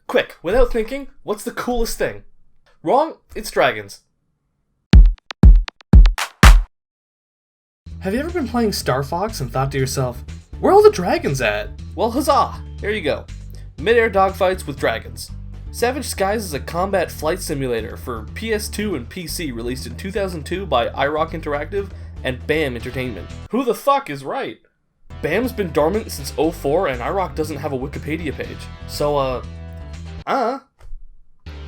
Quick, without thinking, what's the coolest thing? Wrong, it's dragons. Have you ever been playing Star Fox and thought to yourself, where are all the dragons at? Well, huzzah! Here you go. Mid-air dogfights with dragons. Savage Skies is a combat flight simulator for PS2 and PC released in 2002 by iRock Interactive and BAM Entertainment. Who the fuck is right? BAM's been dormant since 04 and iRock doesn't have a Wikipedia page. So,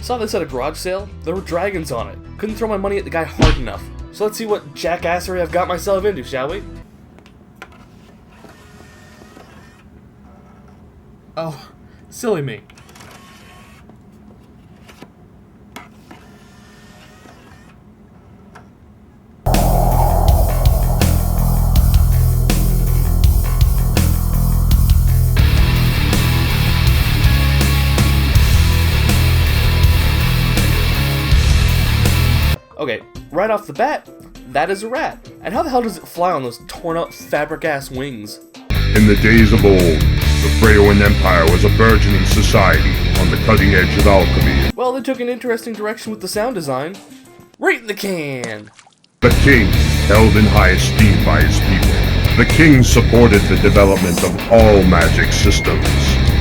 saw this at a garage sale. There were dragons on it. Couldn't throw my money at the guy hard enough. So let's see what jackassery I've got myself into, shall we? Oh, silly me. Okay, right off the bat, that is a rat. And how the hell does it fly on those torn up fabric-ass wings? In the days of old, the Freyoan Empire was a burgeoning society on the cutting edge of alchemy. Well, they took an interesting direction with the sound design. Right in the can! The king, held in high esteem by his people. The king supported the development of all magic systems,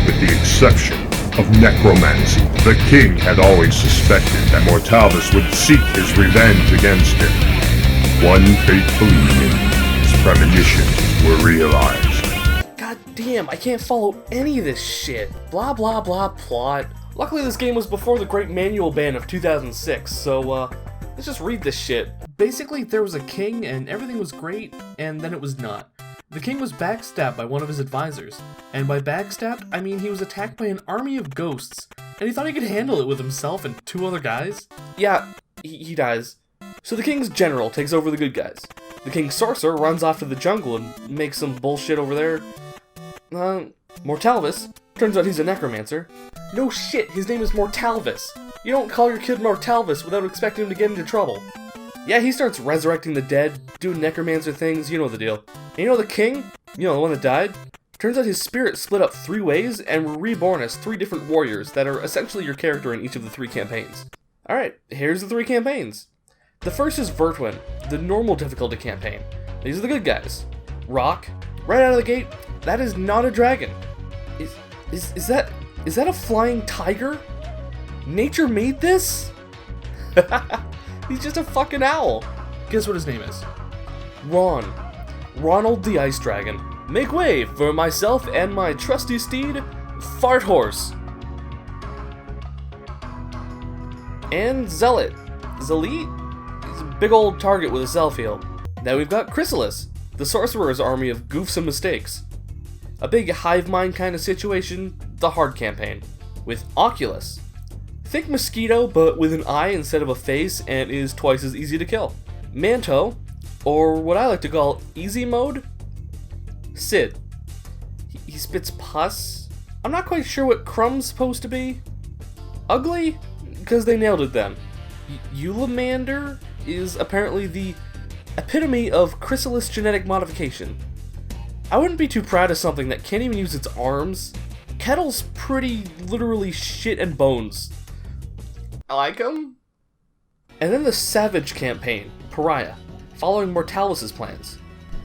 with the exception of necromancy. The king had always suspected that Mortalvis would seek his revenge against him. One fateful evening, his premonitions were realized. God damn, I can't follow any of this shit. Blah blah blah plot. Luckily this game was before the great manual ban of 2006, so let's just read this shit. Basically, there was a king and everything was great, and then it was not. The king was backstabbed by one of his advisors, and by backstabbed, I mean he was attacked by an army of ghosts, and he thought he could handle it with himself and two other guys. Yeah, he dies. So the king's general takes over the good guys. The king's sorcerer runs off to the jungle and makes some bullshit over there. Mortalvis, turns out he's a necromancer. No shit, his name is Mortalvis. You don't call your kid Mortalvis without expecting him to get into trouble. Yeah, he starts resurrecting the dead, doing necromancer things, you know the deal. And you know the king? You know, the one that died? Turns out his spirit split up 3 ways and were reborn as 3 different warriors that are essentially your character in each of the 3 campaigns. Alright, here's the 3 campaigns. The first is Vertwin, the normal difficulty campaign. These are the good guys. Rock, right out of the gate, that is not a dragon. Is that a flying tiger? Nature made this? He's just a fucking owl. Guess what his name is? Ronald the Ice Dragon. Make way for myself and my trusty steed, Fart Horse. And Zealot. Zealot? He's a big old target with a cell field. Now we've got Chrysalis, the sorcerer's army of goofs and mistakes. A big hive mind kind of situation, the hard campaign. With Oculus. Think Mosquito, but with an eye instead of a face, and is twice as easy to kill. Manto, or what I like to call easy mode. Sid. He spits pus. I'm not quite sure what Crumb's supposed to be. Ugly? Because they nailed it then. Eulamander is apparently the epitome of chrysalis genetic modification. I wouldn't be too proud of something that can't even use its arms. Kettle's pretty literally shit and bones. I like him. And then the Savage campaign, Pariah, following Mortalis' plans.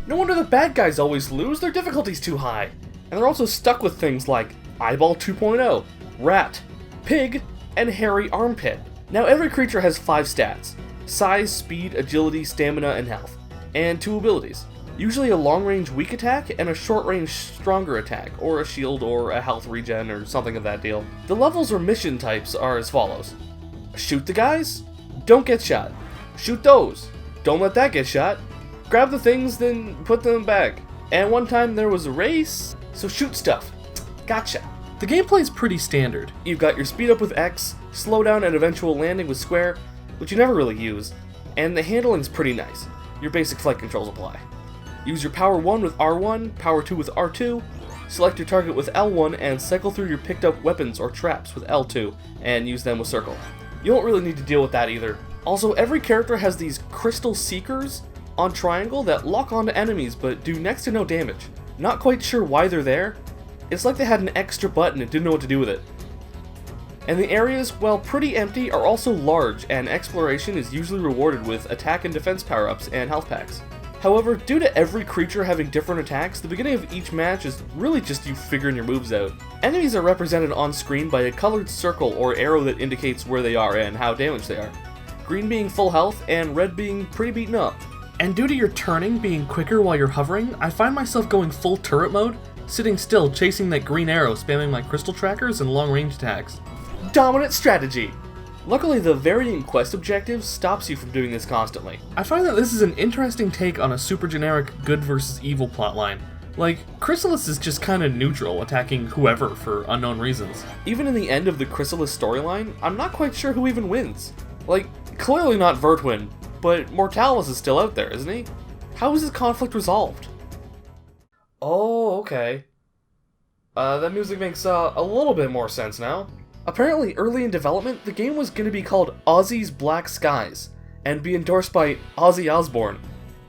No wonder the bad guys always lose, their difficulty's too high. And they're also stuck with things like Eyeball 2.0, Rat, Pig, and Hairy Armpit. Now every creature has 5 stats: size, speed, agility, stamina, and health. And 2 abilities. Usually a long-range weak attack and a short-range stronger attack, or a shield or a health regen or something of that deal. The levels or mission types are as follows. Shoot the guys? Don't get shot. Shoot those. Don't let that get shot. Grab the things, then put them back. And one time there was a race, so shoot stuff. Gotcha. The gameplay's pretty standard. You've got your speed up with X, slow down and eventual landing with square, which you never really use, and the handling's pretty nice. Your basic flight controls apply. Use your power 1 with R1, power 2 with R2, select your target with L1, and cycle through your picked up weapons or traps with L2, and use them with circle. You don't really need to deal with that either. Also, every character has these crystal seekers on triangle that lock onto enemies but do next to no damage. Not quite sure why they're there. It's like they had an extra button and didn't know what to do with it. And the areas, while pretty empty, are also large, and exploration is usually rewarded with attack and defense power-ups and health packs. However, due to every creature having different attacks, the beginning of each match is really just you figuring your moves out. Enemies are represented on screen by a colored circle or arrow that indicates where they are and how damaged they are. Green being full health, and red being pretty beaten up. And due to your turning being quicker while you're hovering, I find myself going full turret mode, sitting still chasing that green arrow, spamming my crystal trackers and long-range attacks. Dominant strategy! Luckily, the varying quest objectives stops you from doing this constantly. I find that this is an interesting take on a super generic good versus evil plotline. Like, Chrysalis is just kinda neutral, attacking whoever for unknown reasons. Even in the end of the Chrysalis storyline, I'm not quite sure who even wins. Like, clearly not Vertwin, but Mortalis is still out there, isn't he? How is his conflict resolved? Oh, okay. That music makes a little bit more sense now. Apparently, early in development, the game was going to be called Ozzy's Black Skies, and be endorsed by Ozzy Osbourne.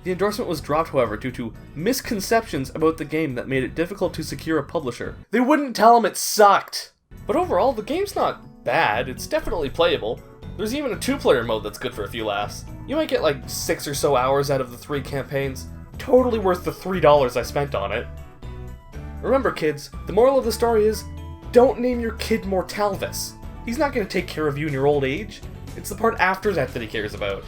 The endorsement was dropped, however, due to misconceptions about the game that made it difficult to secure a publisher. They wouldn't tell him it sucked! But overall, the game's not bad, it's definitely playable. There's even a 2-player mode that's good for a few laughs. You might get like 6 or so hours out of the 3 campaigns. Totally worth the $3 I spent on it. Remember kids, the moral of the story is, don't name your kid Mortalvis. He's not going to take care of you in your old age. It's the part after that he cares about.